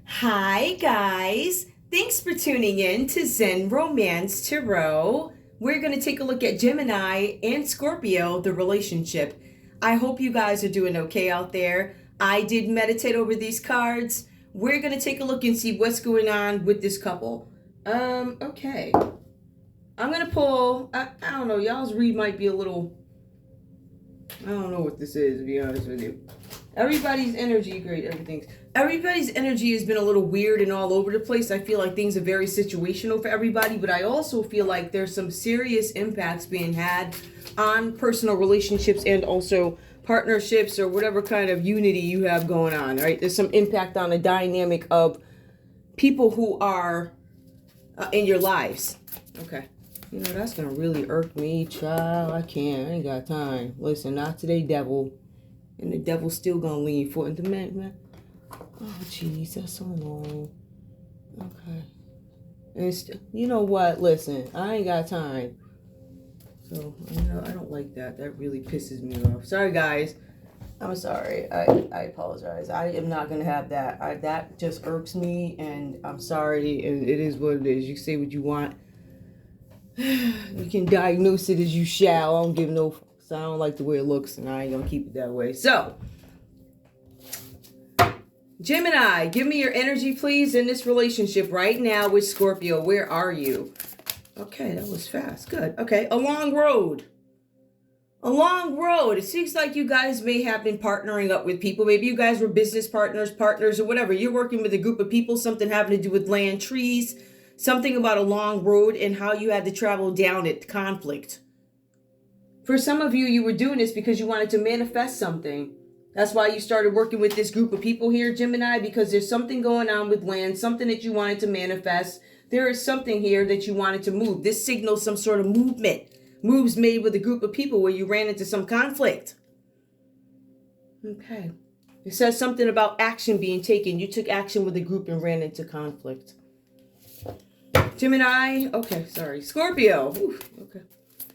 Hi, guys. Thanks for tuning in to Zen Romance Tarot. We're going to take a look at Gemini and Scorpio, the relationship. I hope you guys are doing okay out there. I did meditate over these cards. We're going to take a look and see what's going on with this couple. Okay. I'm going to pull, I don't know, y'all's read might be a little, I don't know what this is, to be honest with you. Everybody's energy, great, everybody's energy has been a little weird and all over the place. I feel like things are very situational for everybody, but I also feel like there's some serious impacts being had on personal relationships and also partnerships or whatever kind of unity you have going on, right? There's some impact on the dynamic of people who are in your lives. Okay. You know, that's going to really irk me, child. I ain't got time. Listen, not today, devil. And the devil's still gonna lean for it. Man. Oh, jeez, that's so long. Okay. And you know what? Listen, I ain't got time. So, you know, I don't like that. That really pisses me off. Sorry, guys. I'm sorry. I apologize. I am not gonna have that. That just irks me, and I'm sorry. And it is what it is. You say what you want. You can diagnose it as you shall. I don't give no. So I don't like the way it looks, and I ain't gonna keep it that way. So, Gemini, give me your energy, please, in this relationship right now with Scorpio. Where are you? Okay, that was fast. Good. Okay, a long road. A long road. It seems like you guys may have been partnering up with people. Maybe you guys were business partners, or whatever. You're working with a group of people, something having to do with land, trees, something about a long road and how you had to travel down it, conflict. For some of you, you were doing this because you wanted to manifest something. That's why you started working with this group of people here, Gemini, because there's something going on with land, something that you wanted to manifest. There is something here that you wanted to move. This signals some sort of movement. Moves made with a group of people where you ran into some conflict. Okay. It says something about action being taken. You took action with a group and ran into conflict. Gemini. Okay, sorry. Scorpio. Ooh, okay.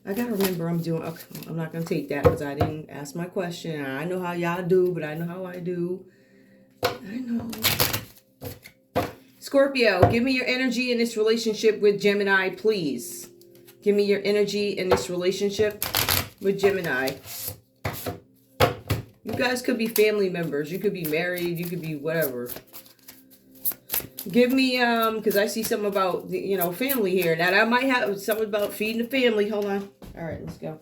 I gotta remember okay, I'm not gonna take that because I didn't ask my question. I know how y'all do, but I know how I do. I know. Scorpio, give me your energy in this relationship with Gemini, please. Give me your energy in this relationship with Gemini. You guys could be family members. You could be married. You could be whatever. Give me, because I see something about, family here. Now, I might have something about feeding the family. Hold on. All right, let's go.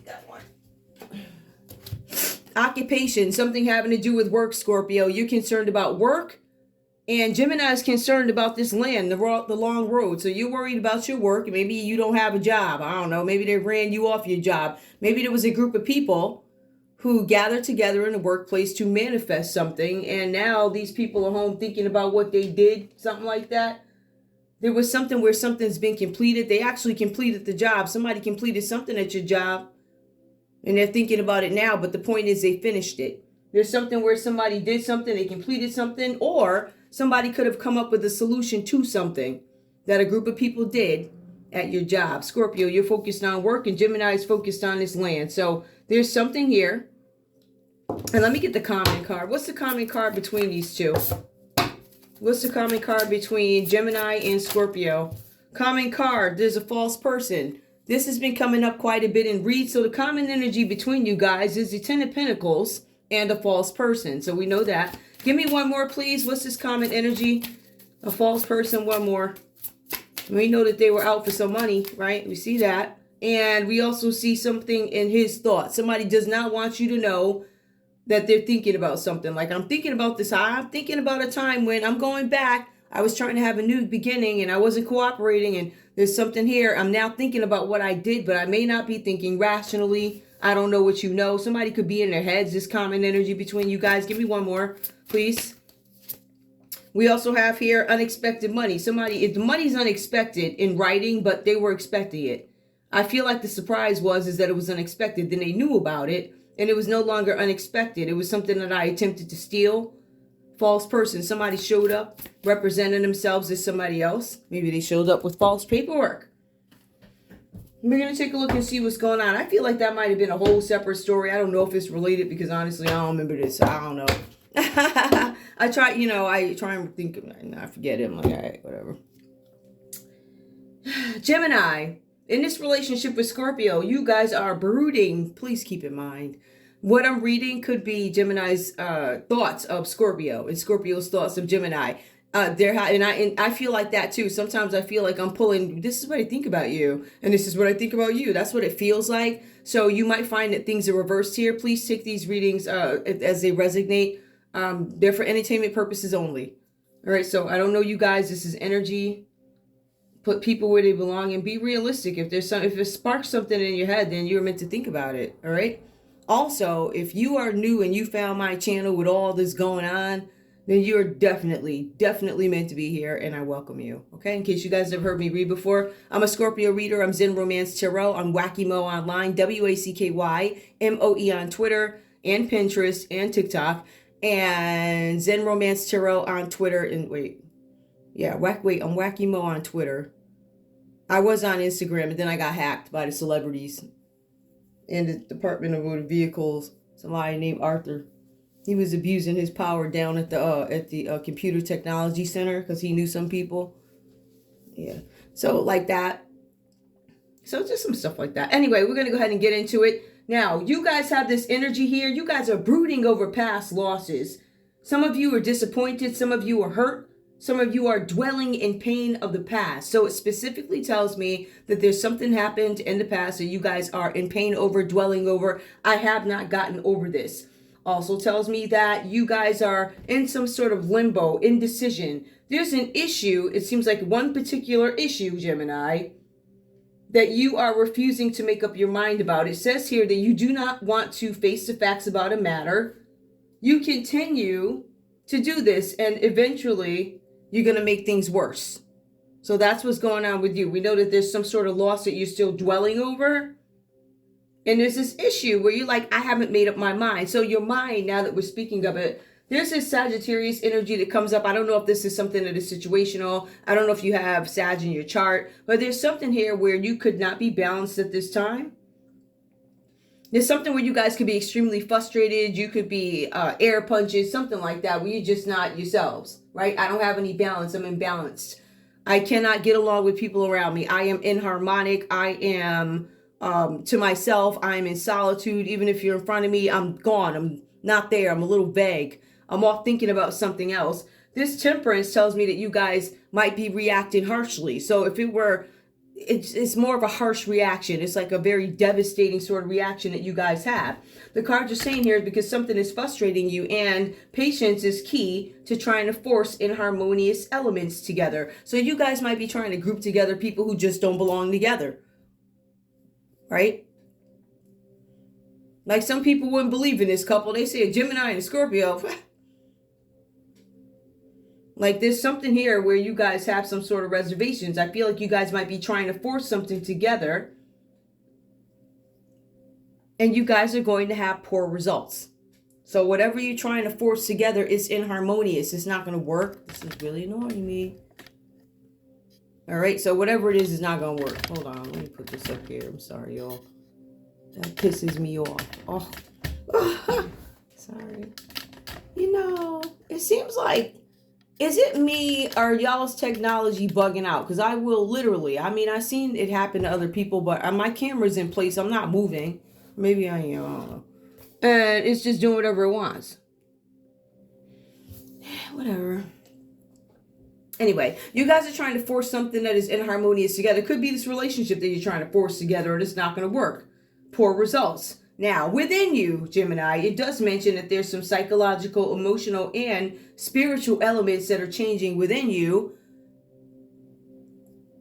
Got one. Occupation, something having to do with work, Scorpio. You're concerned about work, and Gemini is concerned about this land, the long road. So you're worried about your work. Maybe you don't have a job. I don't know. Maybe they ran you off your job. Maybe there was a group of people who gather together in the workplace to manifest something, and now these people are home thinking about what they did, something like that. There was something where something's been completed. They actually completed the job. Somebody completed something at your job, and they're thinking about it now, but the point is they finished it. There's something where somebody did something, they completed something, or somebody could have come up with a solution to something that a group of people did at your job. Scorpio, you're focused on work, and Gemini is focused on this land. So there's something here. And let me get the common card. What's the common card between these two? What's the common card between Gemini and Scorpio? Common card, there's a false person. This has been coming up quite a bit in reads. So the common energy between you guys is the Ten of Pentacles and a false person. So we know that. Give me one more, please. What's this common energy? A false person, one more. We know that they were out for some money, right? We see that. And we also see something in his thoughts. Somebody does not want you to know that they're thinking about something. Like, I'm thinking about this. I'm thinking about a time when I'm going back. I was trying to have a new beginning and I wasn't cooperating. And there's something here. I'm now thinking about what I did, but I may not be thinking rationally. I don't know what you know. Somebody could be in their heads. This common energy between you guys. Give me one more, please. We also have here unexpected money. If the money's unexpected in writing, but they were expecting it. I feel like the surprise is that it was unexpected. Then they knew about it. And it was no longer unexpected. It was something that I attempted to steal. False person. Somebody showed up representing themselves as somebody else. Maybe they showed up with false paperwork. We're going to take a look and see what's going on. I feel like that might have been a whole separate story. I don't know if it's related because honestly, I don't remember this. I don't know. I try, I try and think, and I forget it. I'm like, all right, whatever. Gemini, in this relationship with Scorpio, you guys are brooding. Please keep in mind. What I'm reading could be Gemini's thoughts of Scorpio and Scorpio's thoughts of Gemini. And I feel like that too. Sometimes I feel like I'm pulling, this is what I think about you, and this is what I think about you. That's what it feels like. So you might find that things are reversed here. Please take these readings as they resonate. They're for entertainment purposes only. All right, so I don't know you guys. This is energy. Put people where they belong and be realistic. If it sparks something in your head, then you're meant to think about it. All right. Also, if you are new and you found my channel with all this going on, then you're definitely meant to be here, and I welcome you. Okay, in case you guys have heard me read before, I'm a Scorpio reader. I'm Zen Romance Tarot. I'm Wacky Mo online, WACKYMOE on Twitter and Pinterest and TikTok, and Zen Romance Tarot on Twitter. And I'm Wacky Mo on Twitter. I was on Instagram, and then I got hacked by the celebrities in the Department of Motor Vehicles. Somebody named Arthur. He was abusing his power down at the Computer Technology Center because he knew some people. Yeah. So like that. So just some stuff like that. Anyway, we're going to go ahead and get into it. Now, you guys have this energy here. You guys are brooding over past losses. Some of you are disappointed. Some of you are hurt. Some of you are dwelling in pain of the past. So it specifically tells me that there's something happened in the past that you guys are in pain over, dwelling over. I have not gotten over this. Also tells me that you guys are in some sort of limbo, indecision. There's an issue, it seems like one particular issue, Gemini, that you are refusing to make up your mind about. It says here that you do not want to face the facts about a matter. You continue to do this, and eventually you're going to make things worse. So that's what's going on with you. We know that there's some sort of loss that you're still dwelling over. And there's this issue where you're like, I haven't made up my mind. So your mind, now that we're speaking of it, there's this Sagittarius energy that comes up. I don't know if this is something that is situational. I don't know if you have Sag in your chart. But there's something here where you could not be balanced at this time. There's something where you guys could be extremely frustrated. You could be air punches, something like that, where you're just not yourselves, right? I don't have any balance. I'm imbalanced. I cannot get along with people around me. I am inharmonic. I am to myself. I am in solitude. Even if you're in front of me, I'm gone. I'm not there. I'm a little vague. I'm off thinking about something else. This Temperance tells me that you guys might be reacting harshly. So if it were... It's more of a harsh reaction. It's like a very devastating sort of reaction that you guys have. The cards are saying here because something is frustrating you, and patience is key to trying to force inharmonious elements together. So you guys might be trying to group together people who just don't belong together. Right? Like some people wouldn't believe in this couple. They say a Gemini and a Scorpio. Like there's something here where you guys have some sort of reservations. I feel like you guys might be trying to force something together. And you guys are going to have poor results. So whatever you're trying to force together is inharmonious. It's not going to work. This is really annoying me. All right. So whatever it is not going to work. Hold on. Let me put this up here. I'm sorry, y'all. That pisses me off. Oh. Sorry. You know, it seems like, is it me or y'all's technology bugging out? Because I will literally, I mean, I've seen it happen to other people, but my camera's in place. I'm not moving. Maybe I am. I don't know. And it's just doing whatever it wants. Whatever. Anyway, you guys are trying to force something that is inharmonious together. It could be this relationship that you're trying to force together, and it's not going to work. Poor results. Now, within you, Gemini, it does mention that there's some psychological, emotional, and spiritual elements that are changing within you.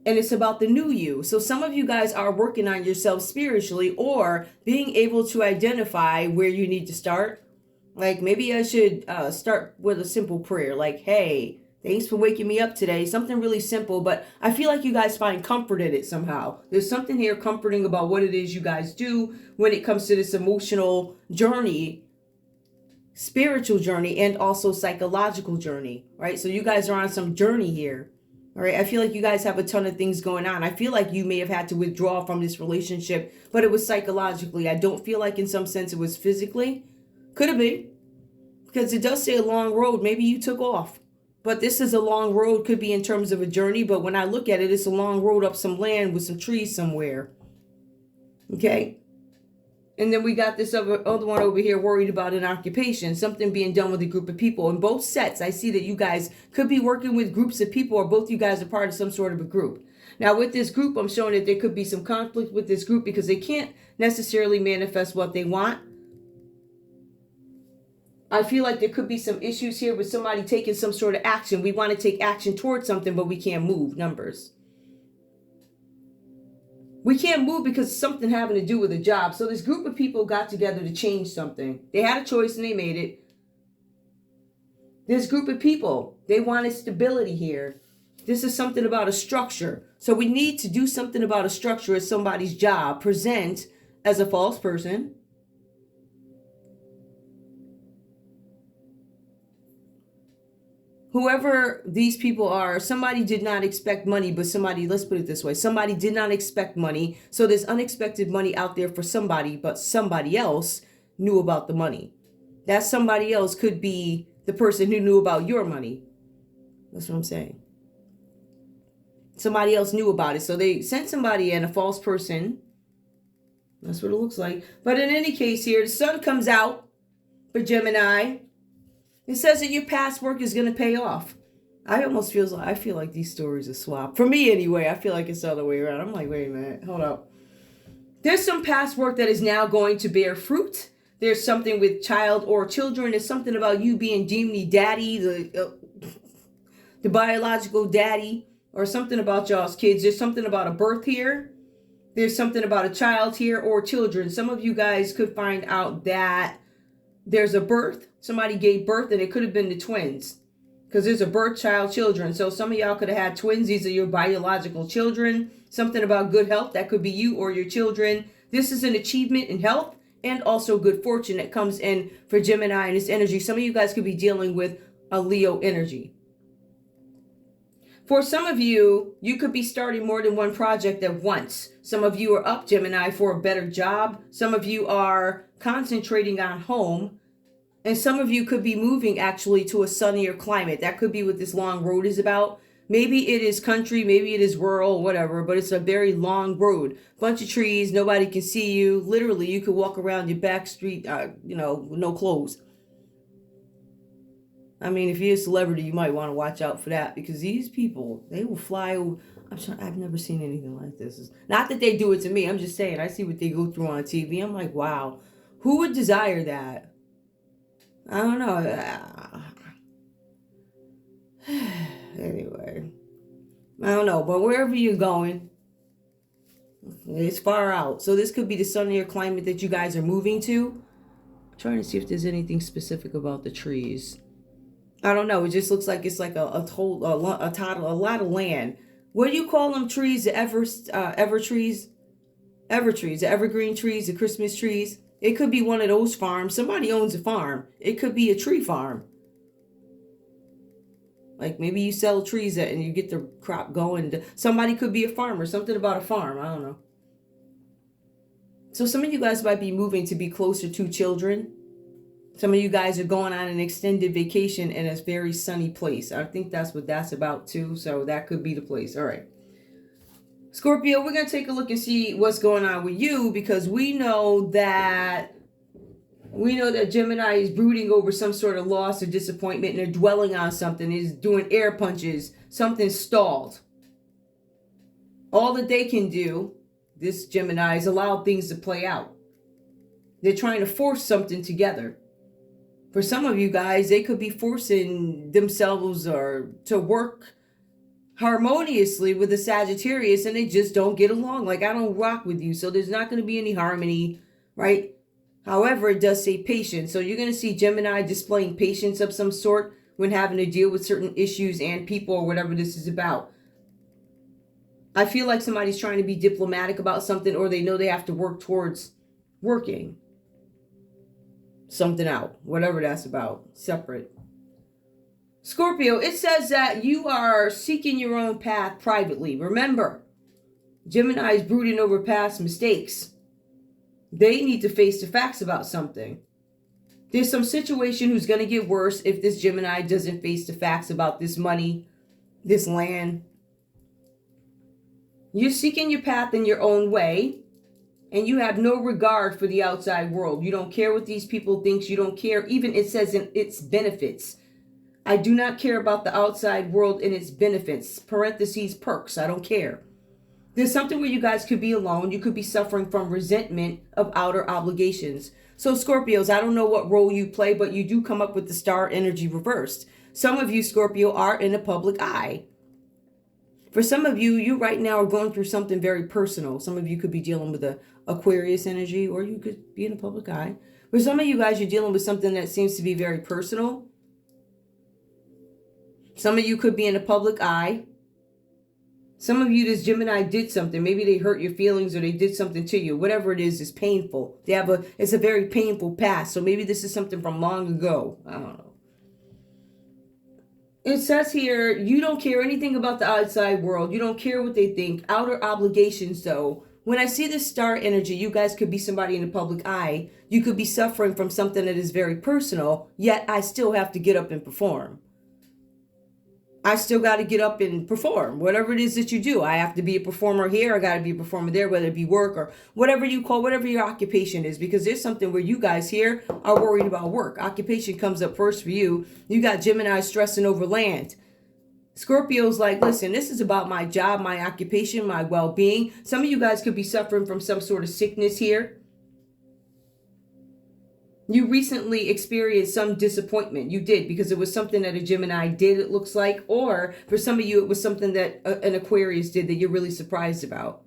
And it's about the new you. So some of you guys are working on yourself spiritually, or being able to identify where you need to start. Like maybe I should start with a simple prayer. Like, hey, thanks for waking me up today. Something really simple, but I feel like you guys find comfort in it somehow. There's something here comforting about what it is you guys do when it comes to this emotional journey, spiritual journey, and also psychological journey, right? So you guys are on some journey here, all right? I feel like you guys have a ton of things going on. I feel like you may have had to withdraw from this relationship, but it was psychologically. I don't feel like in some sense it was physically. Could have been. Because it does say a long road. Maybe you took off. But this is a long road, could be in terms of a journey. But when I look at it, it's a long road up some land with some trees somewhere. Okay. And then we got this other one over here worried about an occupation, something being done with a group of people. In both sets, I see that you guys could be working with groups of people, or both you guys are part of some sort of a group. Now, with this group, I'm showing that there could be some conflict with this group because they can't necessarily manifest what they want. I feel like there could be some issues here with somebody taking some sort of action. We want to take action towards something, but we can't move. Numbers. We can't move because something having to do with a job. So this group of people got together to change something. They had a choice and they made it. This group of people, they wanted stability here. This is something about a structure. So we need to do something about a structure as somebody's job. Present as a false person. Whoever these people are, somebody did not expect money, but somebody, let's put it this way, somebody did not expect money. So there's unexpected money out there for somebody, but somebody else knew about the money. That somebody else could be the person who knew about your money. That's what I'm saying. Somebody else knew about it. So they sent somebody in, a false person. That's what it looks like. But in any case here, the sun comes out for Gemini. It says that your past work is going to pay off. I feel like these stories are swapped. For me anyway, I feel like it's the other way around. I'm like, wait a minute, hold up. There's some past work that is now going to bear fruit. There's something with child or children. There's something about you being Gemini daddy, the biological daddy, or something about y'all's kids. There's something about a birth here. There's something about a child here or children. Some of you guys could find out that there's a birth. Somebody gave birth, and it could have been the twins. Because there's a birth, child, children. So some of y'all could have had twins. These are your biological children. Something about good health. That could be you or your children. This is an achievement in health and also good fortune that comes in for Gemini and its energy. Some of you guys could be dealing with a Leo energy. For some of you, you could be starting more than one project at once. Some of you are up, Gemini, for a better job. Some of you are concentrating on home. And some of you could be moving actually to a sunnier climate. That could be what this long road is about. Maybe it is country, maybe it is rural, whatever, but it's a very long road. Bunch of trees, nobody can see you. Literally, you could walk around your back street, no clothes. I mean, if you're a celebrity, you might want to watch out for that because these people, they will fly over. I've never seen anything like this. Not that they do it to me. I'm just saying, I see what they go through on TV. I'm like, wow, who would desire that? I don't know. Anyway, I don't know. But wherever you're going, it's far out. So this could be the sunnier climate that you guys are moving to. I'm trying to see if there's anything specific about the trees. I don't know. It just looks like it's like a lot of land. What do you call them trees? The ever trees? Ever trees, the evergreen trees, the Christmas trees. It could be one of those farms. Somebody owns a farm. It could be a tree farm. Like maybe you sell trees and you get the crop going. Somebody could be a farmer. Something about a farm. I don't know. So some of you guys might be moving to be closer to children. Some of you guys are going on an extended vacation in a very sunny place. I think that's what that's about too. So that could be the place. All right. Scorpio, we're going to take a look and see what's going on with you because we know that Gemini is brooding over some sort of loss or disappointment and they're dwelling on something. Is doing air punches. Something stalled. All that they can do, this Gemini, is allow things to play out. They're trying to force something together. For some of you guys, they could be forcing themselves or to work harmoniously with the Sagittarius and they just don't get along. Like, I don't rock with you, so there's not going to be any harmony, right? However, it does say patience. So you're going to see Gemini displaying patience of some sort when having to deal with certain issues and people or whatever this is about. I feel like somebody's trying to be diplomatic about something or they know they have to work towards working something out, whatever that's about, separate. Scorpio, it says that you are seeking your own path privately. Remember, Gemini is brooding over past mistakes. They need to face the facts about something. There's some situation who's going to get worse if this Gemini doesn't face the facts about this money, this land. You're seeking your path in your own way, and you have no regard for the outside world. You don't care what these people think. You don't care. Even it says in its benefits. I do not care about the outside world and its benefits. Parentheses, perks. I don't care. There's something where you guys could be alone. You could be suffering from resentment of outer obligations. So Scorpios, I don't know what role you play, but you do come up with the star energy reversed. Some of you, Scorpio, are in the public eye. For some of you, you right now are going through something very personal. Some of you could be dealing with the Aquarius energy, or you could be in the public eye. For some of you guys, you're dealing with something that seems to be very personal. Some of you could be in the public eye. Some of you, this Gemini did something. Maybe they hurt your feelings or they did something to you. Whatever it is painful. It's a very painful past. So maybe this is something from long ago. I don't know. It says here, you don't care anything about the outside world. You don't care what they think. Outer obligations, though. When I see this star energy, you guys could be somebody in the public eye. You could be suffering from something that is very personal, yet I still have to get up and perform. I still got to get up and perform. Whatever it is that you do, I have to be a performer here. I got to be a performer there, whether it be work or whatever you call, whatever your occupation is, because there's something where you guys here are worried about work. Occupation comes up first for you. You got Gemini stressing over land. Scorpio's like, listen, this is about my job, my occupation, my well-being. Some of you guys could be suffering from some sort of sickness here. You recently experienced some disappointment. You did, because it was something that a Gemini did, it looks like. Or for some of you, it was something that an Aquarius did that you're really surprised about.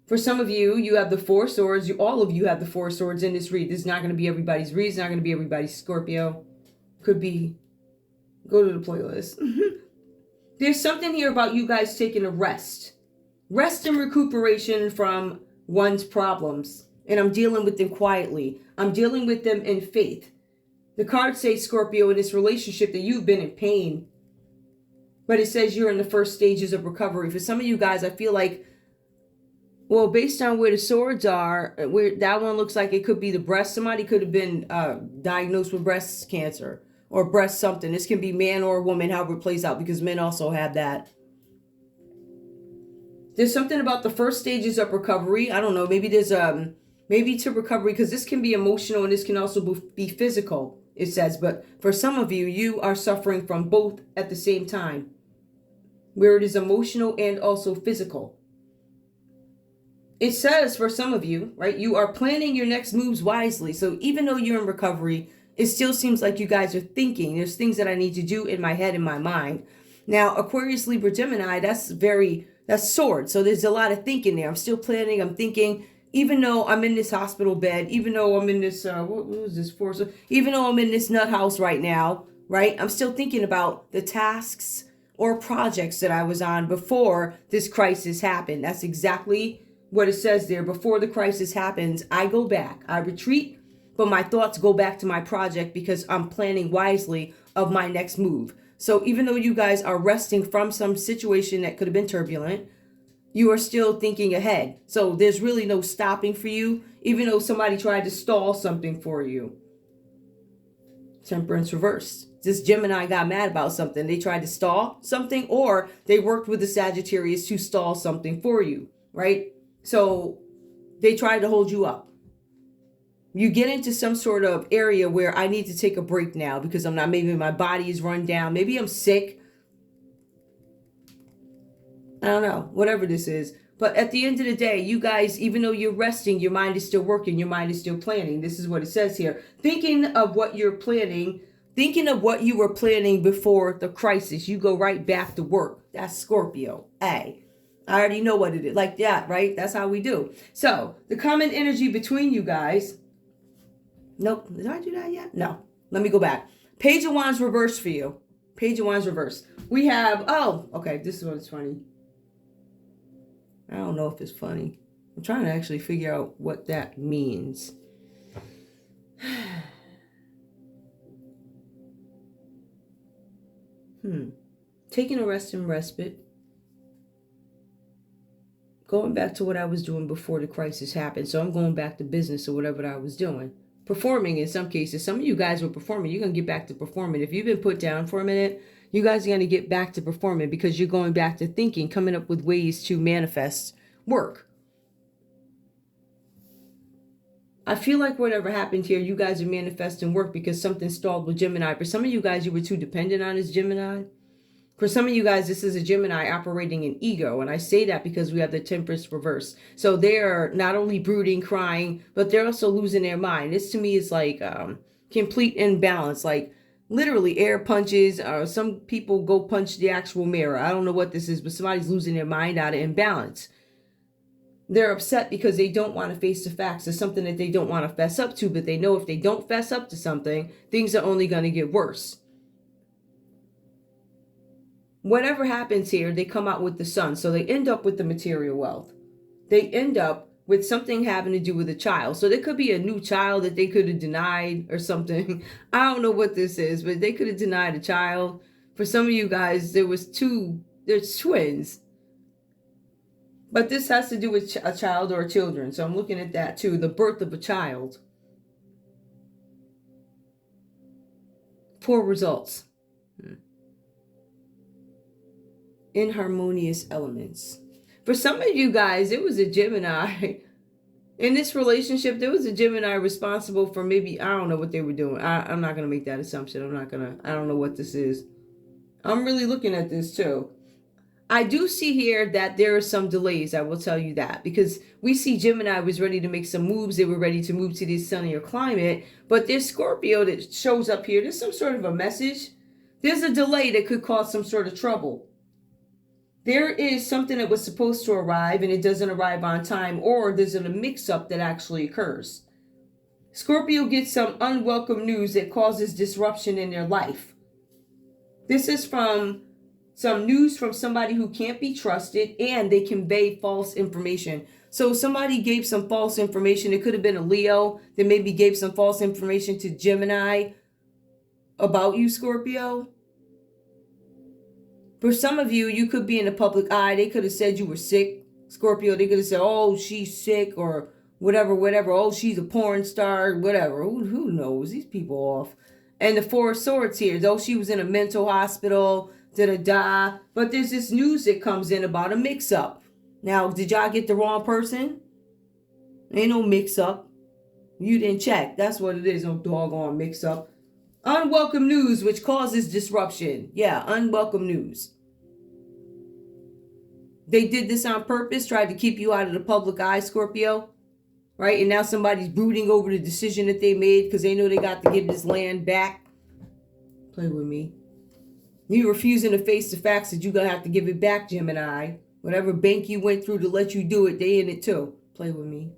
For some of you, you have the Four Swords. All of you have the Four Swords in this read. This is not going to be everybody's read. It's not going to be everybody's Scorpio. Could be. Go to the playlist. There's something here about you guys taking a rest. Rest and recuperation from one's problems. And I'm dealing with them quietly. I'm dealing with them in faith. The cards say, Scorpio, in this relationship that you've been in pain. But it says you're in the first stages of recovery. For some of you guys, I feel like, well, based on where the swords are, where that one looks like it could be the breast. Somebody could have been diagnosed with breast cancer or breast something. This can be man or woman, however it plays out, because men also have that. There's something about the first stages of recovery. I don't know. Maybe there's maybe to recovery, because this can be emotional and this can also be physical, it says. But for some of you, you are suffering from both at the same time, where it is emotional and also physical. It says for some of you, right, you are planning your next moves wisely. So even though you're in recovery, it still seems like you guys are thinking, there's things that I need to do in my head, in my mind. Now, Aquarius, Libra, Gemini, that's sword. So there's a lot of thinking there. I'm still planning, I'm thinking. Even though I'm in this hospital bed, even though I'm in this, what was this for? So even though I'm in this nut house right now, right, I'm still thinking about the tasks or projects that I was on before this crisis happened. That's exactly what it says there. Before the crisis happens, I go back, I retreat, but my thoughts go back to my project because I'm planning wisely of my next move. So even though you guys are resting from some situation that could have been turbulent, you are still thinking ahead. So there's really no stopping for you, even though somebody tried to stall something for you. Temperance reversed. This Gemini got mad about something. They tried to stall something, or they worked with the Sagittarius to stall something for you, right? So they tried to hold you up. You get into some sort of area where I need to take a break now because I'm not, maybe my body is run down. Maybe I'm sick. I don't know, whatever this is. But at the end of the day, you guys, even though you're resting, your mind is still working. Your mind is still planning. This is what it says here. Thinking of what you're planning, thinking of what you were planning before the crisis, you go right back to work. That's Scorpio. Hey, I already know what it is. Like that, right? That's how we do. So the common energy between you guys. Nope. Did I do that yet? No. Let me go back. Page of Wands reverse for you. Page of Wands reverse. We have, oh, okay. This is what's funny. I don't know if it's funny. I'm trying to actually figure out what that means. Taking a rest and respite. going back to what I was doing before the crisis happened. So I'm going back to business or whatever I was doing. Performing in some cases. Some of you guys were performing. You're going to get back to performing. If you've been put down for a minute, you guys are going to get back to performing because you're going back to thinking, coming up with ways to manifest work. I feel like whatever happened here, you guys are manifesting work because something stalled with Gemini. For some of you guys, you were too dependent on this Gemini. For some of you guys, this is a Gemini operating in ego. And I say that because we have the Temperance reverse. So they're not only brooding, crying, but they're also losing their mind. This to me is like complete imbalance. Like literally air punches. Some people go punch the actual mirror. I don't know what this is, but somebody's losing their mind out of imbalance. They're upset because they don't want to face the facts. It's something that they don't want to fess up to, but they know if they don't fess up to something, things are only going to get worse. Whatever happens here, they come out with the sun. So they end up with the material wealth. They end up with something having to do with a child. So there could be a new child that they could have denied or something. I don't know what this is, but they could have denied a child. For some of you guys, there's twins. But this has to do with a child or children. So I'm looking at that too. The birth of a child. Poor results. Inharmonious elements. For some of you guys, it was a Gemini. In this relationship, there was a Gemini responsible for maybe, I don't know what they were doing. I'm not going to make that assumption. I don't know what this is. I'm really looking at this too. I do see here that there are some delays, I will tell you that, because we see Gemini was ready to make some moves. They were ready to move to this sunnier climate, but there's Scorpio that shows up here. There's some sort of a message. There's a delay that could cause some sort of trouble. There is something that was supposed to arrive and it doesn't arrive on time, or there's a mix-up that actually occurs. Scorpio gets some unwelcome news that causes disruption in their life. This is from some news from somebody who can't be trusted, and they convey false information. So somebody gave some false information. It could have been a Leo that maybe gave some false information to Gemini about you, Scorpio. For some of you, you could be in the public eye. They could have said you were sick, Scorpio. They could have said, oh, she's sick, or whatever. Oh, she's a porn star, whatever. Who knows? These people off. And the Four of Swords here, though she was in a mental hospital, da-da-da. But there's this news that comes in about a mix-up. Now, did y'all get the wrong person? Ain't no mix-up. You didn't check. That's what it is, no doggone mix-up. Unwelcome news, which causes disruption. Yeah, unwelcome news. They did this on purpose, tried to keep you out of the public eye, Scorpio. Right? And now somebody's brooding over the decision that they made because they know they got to give this land back. Play with me. You refusing to face the facts that you're going to have to give it back, Gemini. Whatever bank you went through to let you do it, they in it too. Play with me.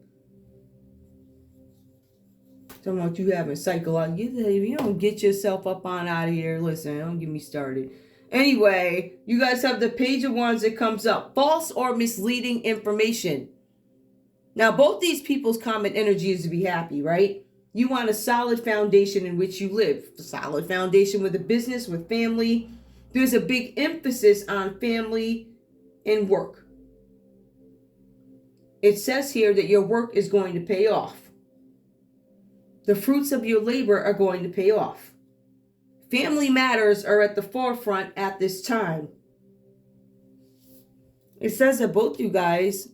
Talking about you having psychological. If you don't get yourself up on out of here, listen, don't get me started. Anyway, you guys have the Page of Wands that comes up. False or misleading information. Now, both these people's common energy is to be happy, right? You want a solid foundation in which you live. A solid foundation with a business, with family. There's a big emphasis on family and work. It says here that your work is going to pay off. The fruits of your labor are going to pay off. Family matters are at the forefront at this time. It says that both you guys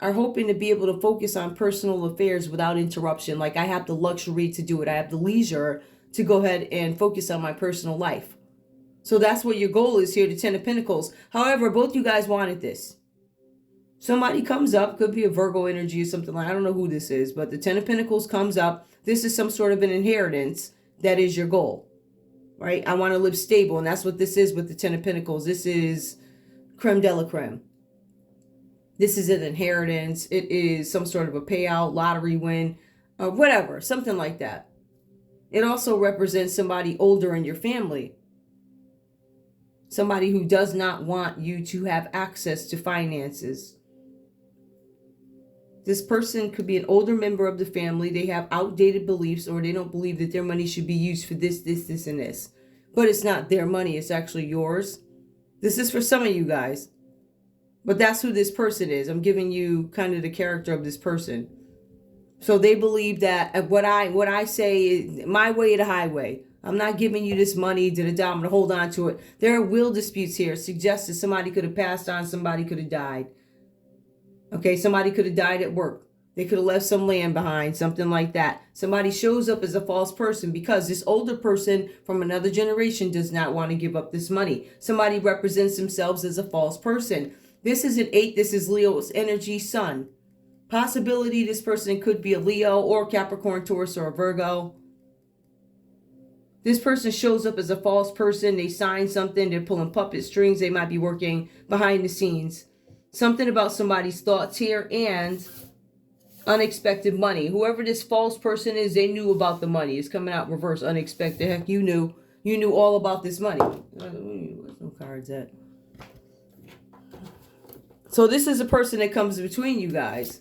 are hoping to be able to focus on personal affairs without interruption. Like, I have the luxury to do it. I have the leisure to go ahead and focus on my personal life. So that's what your goal is here, the Ten of Pentacles. However, both you guys wanted this. Somebody comes up, could be a Virgo energy or something like, I don't know who this is, but the Ten of Pentacles comes up. This is some sort of an inheritance that is your goal, right? I want to live stable, and that's what this is with the Ten of Pentacles. This is creme de la creme. This is an inheritance. It is some sort of a payout, lottery win, whatever, something like that. It also represents somebody older in your family. Somebody who does not want you to have access to finances. This person could be an older member of the family. They have outdated beliefs, or they don't believe that their money should be used for this, and this. But it's not their money. It's actually yours. This is for some of you guys. But that's who this person is. I'm giving you kind of the character of this person. So they believe that what I say is my way or the highway. I'm not giving you this money to the I'm going to hold on to it. There are will disputes here. Suggested somebody could have passed on. Somebody could have died. Okay, somebody could have died at work. They could have left some land behind, something like that. Somebody shows up as a false person because this older person from another generation does not want to give up this money. Somebody represents themselves as a false person. This is an 8. This is Leo's energy sun. Possibility this person could be a Leo or Capricorn, Taurus, or a Virgo. This person shows up as a false person. They sign something. They're pulling puppet strings. They might be working behind the scenes. Something about somebody's thoughts here and unexpected money. Whoever this false person is, they knew about the money. It's coming out reverse, unexpected. Heck, you knew all about this money. Where's some cards at? So this is a person that comes between you guys.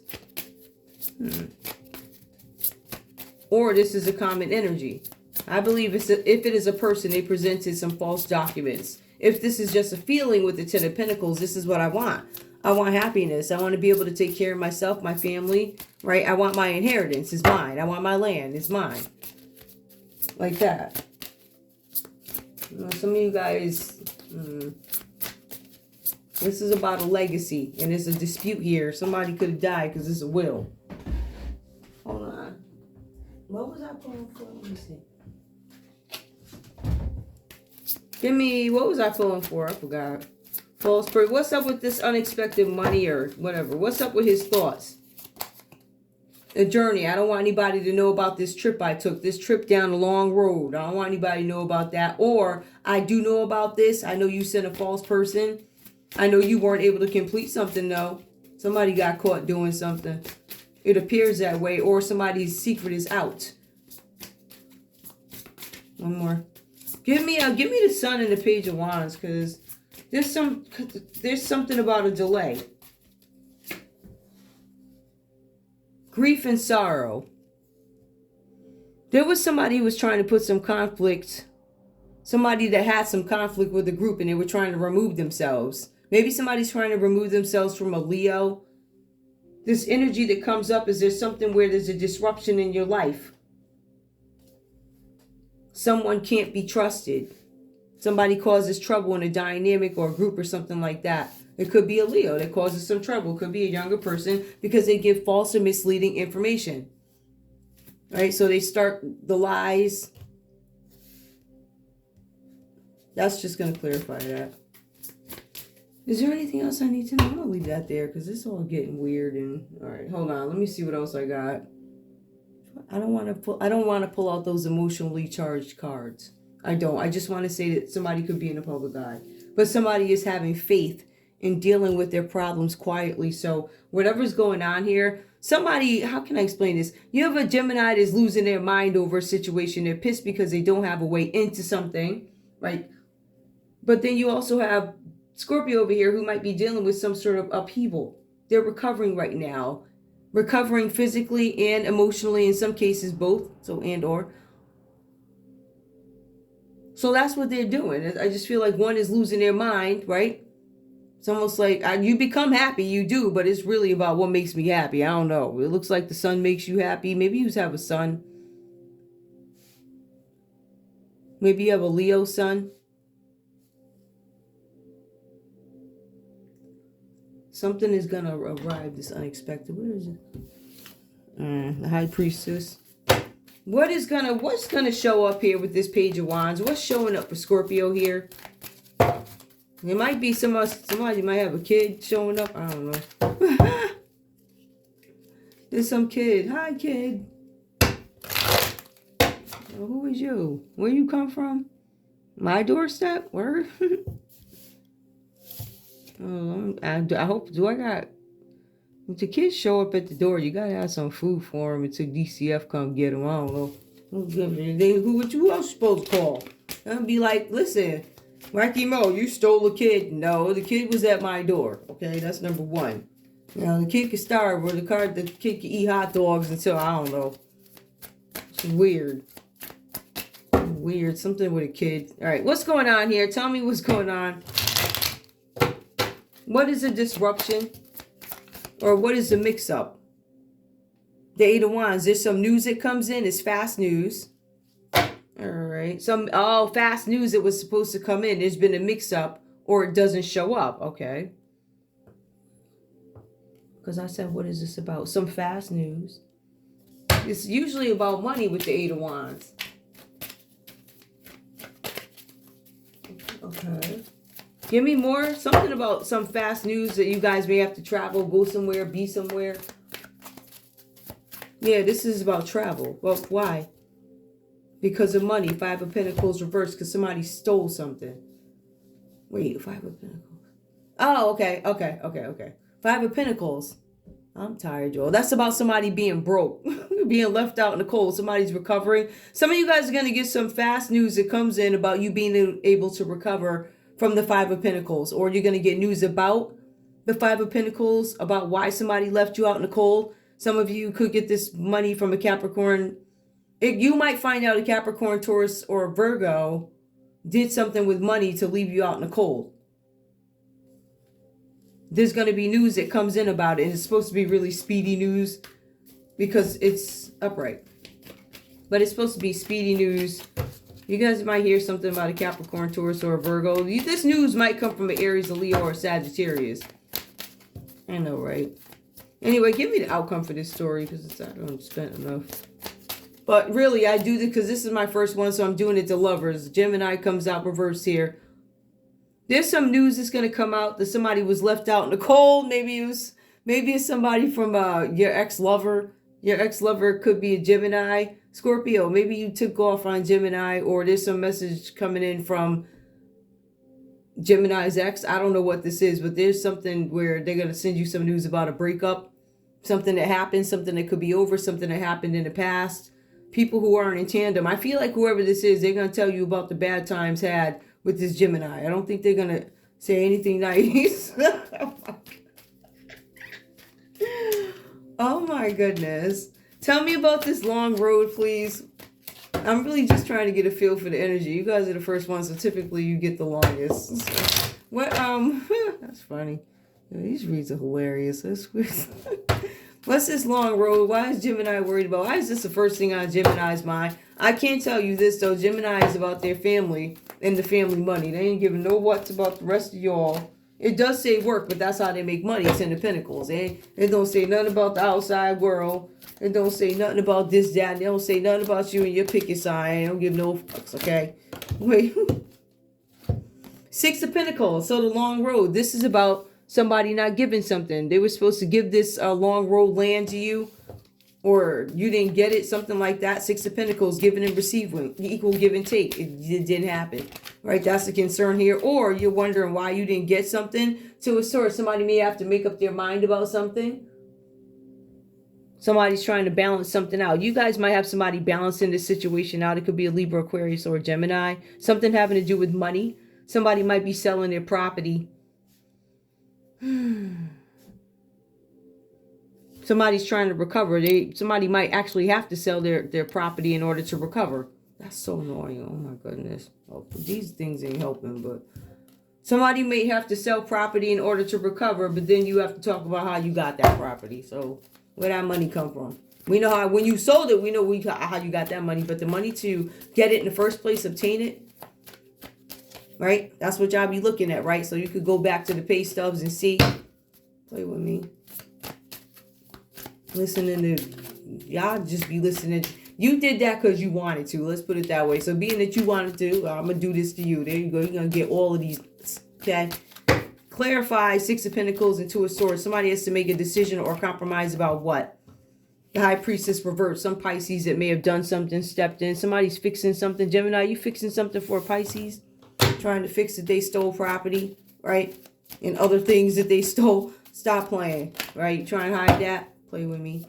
Or this is a common energy. I believe if it is a person, they presented some false documents. If this is just a feeling with the 10 of Pentacles, this is what I want. I want happiness. I want to be able to take care of myself, my family, right? I want my inheritance. It's mine. I want my land. It's mine. Like that. You know, some of you guys, this is about a legacy. And there's a dispute here. Somebody could have died because it's a will. Hold on. What was I pulling for? Let me see. What was I pulling for? I forgot. False person. What's up with this unexpected money or whatever? What's up with his thoughts? A journey. I don't want anybody to know about this trip I took. This trip down a long road. I don't want anybody to know about that. Or I do know about this. I know you sent a false person. I know you weren't able to complete something though. Somebody got caught doing something. It appears that way. Or somebody's secret is out. One more. Give me the Sun and the Page of Wands, because there's something about a delay. Grief and sorrow. There was somebody who was trying to put some conflict, somebody that had some conflict with the group, and they were trying to remove themselves. Maybe somebody's trying to remove themselves from a Leo. This energy that comes up is there's something where there's a disruption in your life. Someone can't be trusted. Somebody causes trouble in a dynamic or a group or something like that. It could be a Leo that causes some trouble. It could be a younger person because they give false or misleading information. Right? So they start the lies. That's just going to clarify that. Is there anything else I need to know? I'm going to leave that there because it's all getting weird. And all right, hold on. Let me see what else I got. I don't want to pull out those emotionally charged cards. I don't. I just want to say that somebody could be in the public eye. But somebody is having faith in dealing with their problems quietly. So whatever's going on here, somebody, how can I explain this? You have a Gemini that's losing their mind over a situation. They're pissed because they don't have a way into something, right? But then you also have Scorpio over here who might be dealing with some sort of upheaval. They're recovering right now. Recovering physically and emotionally, in some cases both, so and or. So that's what they're doing. I just feel like one is losing their mind, right? It's almost like you become happy, you do, but it's really about what makes me happy. I don't know. It looks like the sun makes you happy. Maybe you have a sun. Maybe you have a Leo sun. Something is going to arrive this unexpected. Where is it? The High Priestess. What's gonna show up here with this Page of Wands? What's showing up for Scorpio here? There might be somebody might have a kid showing up. I don't know. There's some kid. Hi, kid. Well, who is you? Where you come from? My doorstep? Where? I hope. If the kids show up at the door, you gotta have some food for them until DCF come get them. I don't know. Who else supposed to call? And be like, listen, Wacky Mo, you stole a kid. No, the kid was at my door. Okay, that's number one. Now the kid could starve, or the kid could eat hot dogs until I don't know. It's weird. Weird. Something with a kid. All right, what's going on here? Tell me what's going on. What is a disruption? Or what is the mix-up? The Eight of Wands. There's some news that comes in. It's fast news. All right. Fast news that was supposed to come in. There's been a mix-up or it doesn't show up. Okay. Because I said, what is this about? Some fast news. It's usually about money with the Eight of Wands. Okay. Give me more. Something about some fast news that you guys may have to travel, go somewhere, be somewhere. Yeah, this is about travel. Well, why? Because of money. Five of Pentacles reversed because somebody stole something. Wait, Five of Pentacles. Oh, okay. Five of Pentacles. I'm tired, Joel. That's about somebody being broke, being left out in the cold. Somebody's recovering. Some of you guys are going to get some fast news that comes in about you being able to recover from the Five of Pentacles. Or you're going to get news about the Five of Pentacles, about why somebody left you out in the cold. Some of you could get this money from a Capricorn. You might find out a Capricorn, Taurus, or a Virgo did something with money to leave you out in the cold. There's going to be news that comes in about it. And it's supposed to be really speedy news because it's upright. But it's supposed to be speedy news. You guys might hear something about a Capricorn, Taurus, or a Virgo. This news might come from an Aries, a Leo, or a Sagittarius. I know, right? Anyway, give me the outcome for this story because I don't spend enough. But really, I do this because this is my first one, so I'm doing it to lovers. Gemini comes out reverse here. There's some news that's going to come out that somebody was left out in the cold. Maybe it's somebody from your ex-lover. Your ex-lover could be a Gemini. Scorpio, maybe you took off on Gemini, or there's some message coming in from Gemini's ex. I don't know what this is, but there's something where they're going to send you some news about a breakup. Something that happened, something that could be over, something that happened in the past. People who aren't in tandem. I feel like whoever this is, they're going to tell you about the bad times had with this Gemini. I don't think they're going to say anything nice. Oh my goodness. Tell me about this long road, please. I'm really just trying to get a feel for the energy. You guys are the first ones, so typically you get the longest. So, what? That's funny. These reads are hilarious. What's this long road? Why is Gemini worried about? Why is this the first thing on Gemini's mind? I can't tell you this, though. Gemini is about their family and the family money. They ain't giving no what's about the rest of y'all. It does say work, but that's how they make money. It's in the Pentacles. It don't say nothing about the outside world. It don't say nothing about this, that. They don't say nothing about you and your picket sign. They don't give no fucks, okay? Wait. Six of Pentacles. So the long road. This is about somebody not giving something. They were supposed to give this long road land to you, or you didn't get it, something like that. Six of Pentacles, giving and receiving, equal give and take. It didn't happen, right? That's the concern here. Or you're wondering why you didn't get something. To a source, somebody may have to make up their mind about something. Somebody's trying to balance something out. You guys might have somebody balancing this situation out. It could be a Libra, Aquarius, or a Gemini. Something having to do with money. Somebody might be selling their property. Somebody's trying to recover. Somebody might actually have to sell their property in order to recover. That's so annoying. Oh my goodness. Oh, these things ain't helping, but somebody may have to sell property in order to recover, but then you have to talk about how you got that property. So where that money come from? We know how, when you sold it, we know how you got that money, but the money to get it in the first place, obtain it, right? That's what y'all be looking at, right? So you could go back to the pay stubs and see. Play with me. Listening to, y'all just be listening. You did that because you wanted to. Let's put it that way. So being that you wanted to, I'm going to do this to you. There you go. You're going to get all of these. Okay. Clarify. Six of Pentacles and Two of Swords. Somebody has to make a decision or compromise about what? The High Priestess reversed. Some Pisces that may have done something, stepped in. Somebody's fixing something. Gemini, you fixing something for Pisces? Trying to fix that they stole property, right? And other things that they stole. Stop playing, right? Try and hide that. Play with me.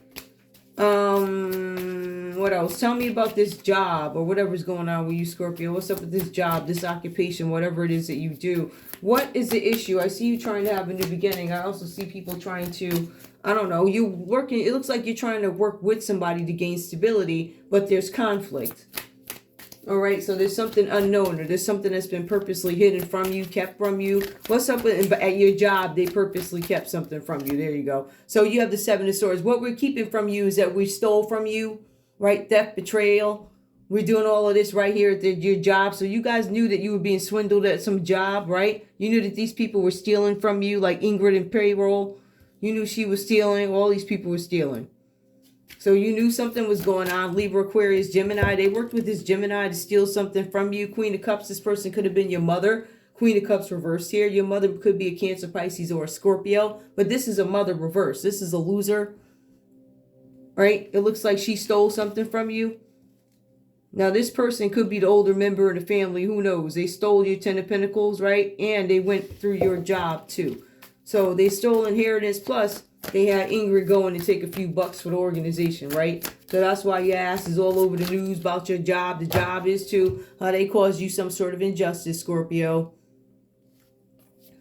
What else? Tell me about this job or whatever's going on with you, Scorpio. What's up with this job, this occupation, whatever it is that you do? What is the issue? I see you trying to have a new beginning. I also see people trying to, I don't know, you working. It looks like you're trying to work with somebody to gain stability, but there's conflict. All right, so there's something unknown, or there's something that's been purposely hidden from you, kept from you. What's up at your job? They purposely kept something from you. There you go. So you have the Seven of Swords. What we're keeping from you is that we stole from you, right? Theft, betrayal. We're doing all of this right here at your job. So you guys knew that you were being swindled at some job, right? You knew that these people were stealing from you, like Ingrid in payroll. You knew she was stealing. All these people were stealing. So you knew something was going on. Libra, Aquarius, Gemini. They worked with this Gemini to steal something from you. Queen of Cups. This person could have been your mother. Queen of Cups reversed here. Your mother could be a Cancer, Pisces, or a Scorpio. But this is a mother reverse. This is a loser. Right? It looks like she stole something from you. Now, this person could be the older member of the family. Who knows? They stole your Ten of Pentacles, right? And they went through your job, too. So they stole inheritance, plus they had Ingrid going to take a few bucks for the organization, right? So that's why your ass is all over the news about your job. The job is too. They caused you some sort of injustice, Scorpio.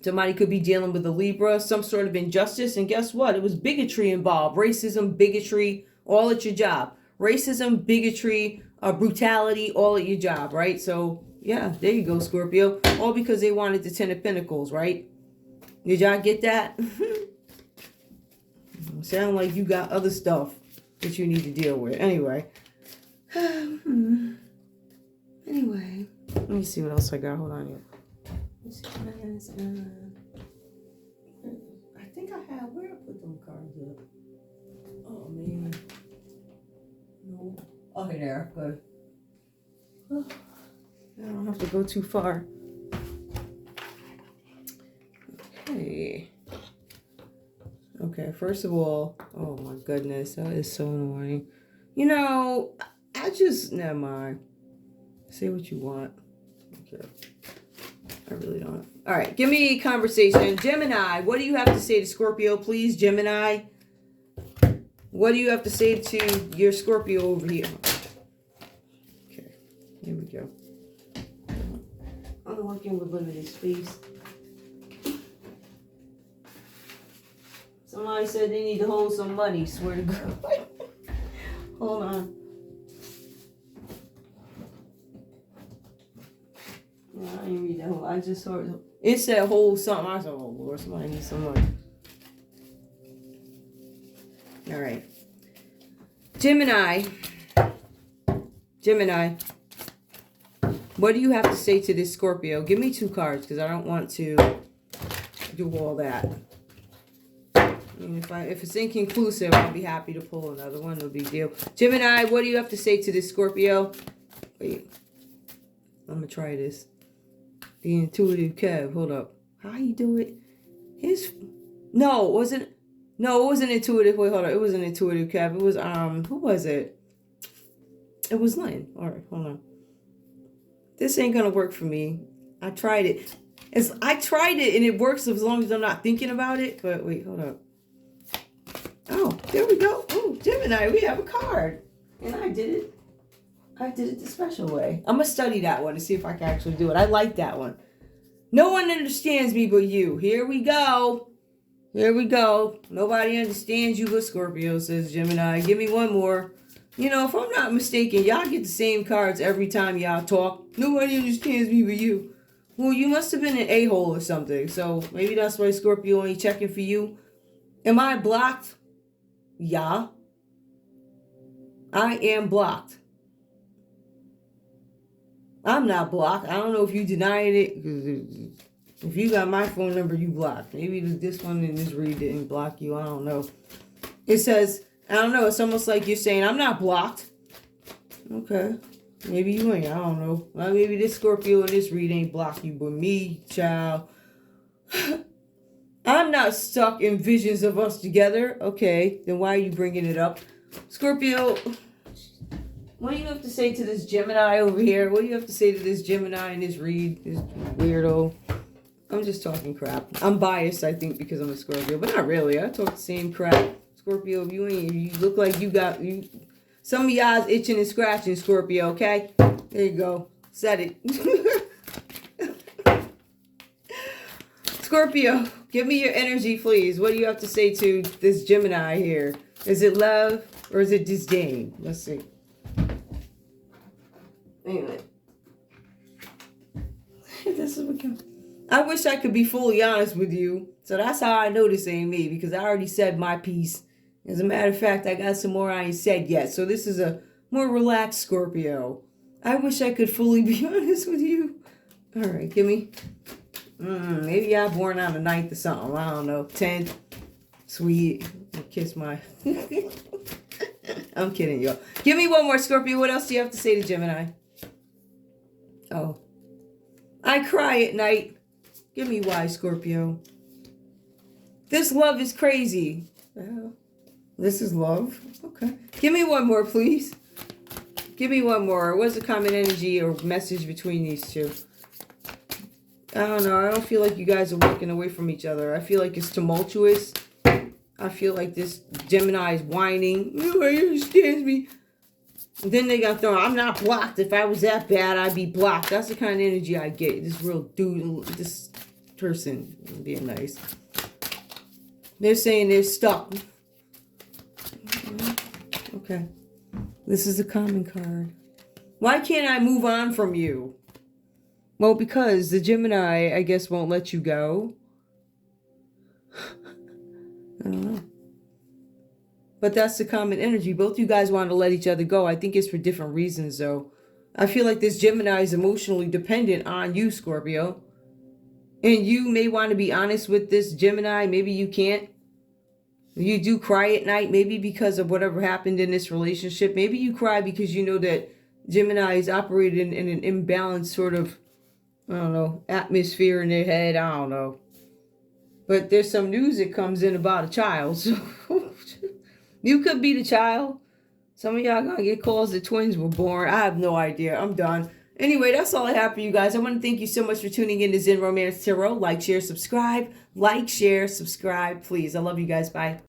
Somebody could be dealing with a Libra, some sort of injustice. And guess what? It was bigotry involved. Racism, bigotry, all at your job. Racism, bigotry, brutality, all at your job, right? So, yeah, there you go, Scorpio. All because they wanted the Ten of Pentacles, right? Did y'all get that? Sound like you got other stuff that you need to deal with. Anyway. Anyway. Let me see what else I got. Hold on here. I think I have. Where I put them cards up? Oh, man. No. Oh, there. Good. Oh, I don't have to go too far. Okay. Okay, first of all, oh my goodness, that is so annoying. You know, I just, never mind. Say what you want. Okay. I really don't. All right, give me a conversation. Gemini, what do you have to say to Scorpio, please, Gemini? What do you have to say to your Scorpio over here? Okay, here we go. I'm working with limited space. Somebody said they need to hold some money, swear to God. Hold on. Yeah, I didn't read that whole. I just heard it said hold something. I said, oh Lord, somebody needs some money. All right. Gemini. Gemini. What do you have to say to this Scorpio? Give me 2 cards because I don't want to do all that. And if it's inconclusive, I'll be happy to pull another one. No big deal. Gemini, what do you have to say to this Scorpio? Wait. I'm going to try this. The intuitive Kev. Hold up. How you do it? No, it wasn't intuitive. Wait, hold on. It wasn't intuitive Kev. It was, who was it? It was Lynn. All right, hold on. This ain't going to work for me. I tried it. I tried it and it works as long as I'm not thinking about it. But wait, hold up. Oh, there we go. Oh, Gemini, we have a card. And I did it. I did it the special way. I'm going to study that one to see if I can actually do it. I like that one. No one understands me but you. Here we go. Here we go. Nobody understands you but Scorpio, says Gemini. Give me one more. You know, if I'm not mistaken, y'all get the same cards every time y'all talk. Nobody understands me but you. Well, you must have been an a-hole or something. So maybe that's why Scorpio ain't checking for you. Am I blocked? Yeah. I am blocked. I'm not blocked. I don't know if you denied it. If you got my phone number, you blocked. Maybe this one in this read didn't block you. I don't know. It says, I don't know. It's almost like you're saying, I'm not blocked. Okay. Maybe you ain't. I don't know. Well, maybe this Scorpio in this read ain't block you, but me, child. I'm not stuck in visions of us together. Okay, then why are you bringing it up? Scorpio, what do you have to say to this Gemini over here? What do you have to say to this Gemini in this read? This weirdo. I'm just talking crap. I'm biased, I think, because I'm a Scorpio, but not really. I talk the same crap. Scorpio, you look like you got... Some of y'all's itching and scratching, Scorpio, okay? There you go. Said it. Scorpio, give me your energy, please. What do you have to say to this Gemini here? Is it love or is it disdain? Let's see. Anyway, This is what I wish I could be fully honest with you. So that's how I know this ain't me, because I already said my piece. As a matter of fact, I got some more I ain't said yet. So this is a more relaxed Scorpio. I wish I could fully be honest with you. All right, give me. Maybe I born on the 9th or something. I don't know. 10th. Sweet. Kiss my... I'm kidding, y'all. Give me one more, Scorpio. What else do you have to say to Gemini? Oh. I cry at night. Give me why, Scorpio. This love is crazy. This is love? Okay. Give me one more, please. Give me one more. What's the common energy or message between these two? I don't know. I don't feel like you guys are walking away from each other. I feel like it's tumultuous. I feel like this Gemini is whining. Nobody understands me. And then they got thrown. I'm not blocked. If I was that bad, I'd be blocked. That's the kind of energy I get. This real dude, this person being nice. They're saying they're stuck. Okay. This is a common card. Why can't I move on from you? Well, because the Gemini, I guess, won't let you go. I don't know. But that's the common energy. Both you guys want to let each other go. I think it's for different reasons, though. I feel like this Gemini is emotionally dependent on you, Scorpio. And you may want to be honest with this Gemini. Maybe you can't. You do cry at night, maybe because of whatever happened in this relationship. Maybe you cry because you know that Gemini is operating in an imbalanced sort of, I don't know, atmosphere in their head. I don't know. But there's some news that comes in about a child. So you could be the child. Some of y'all gonna get calls that twins were born. I have no idea. I'm done. Anyway, that's all I have for you guys. I want to thank you so much for tuning in to Zen Romance Tarot. Like, share, subscribe. Like, share, subscribe, please. I love you guys. Bye.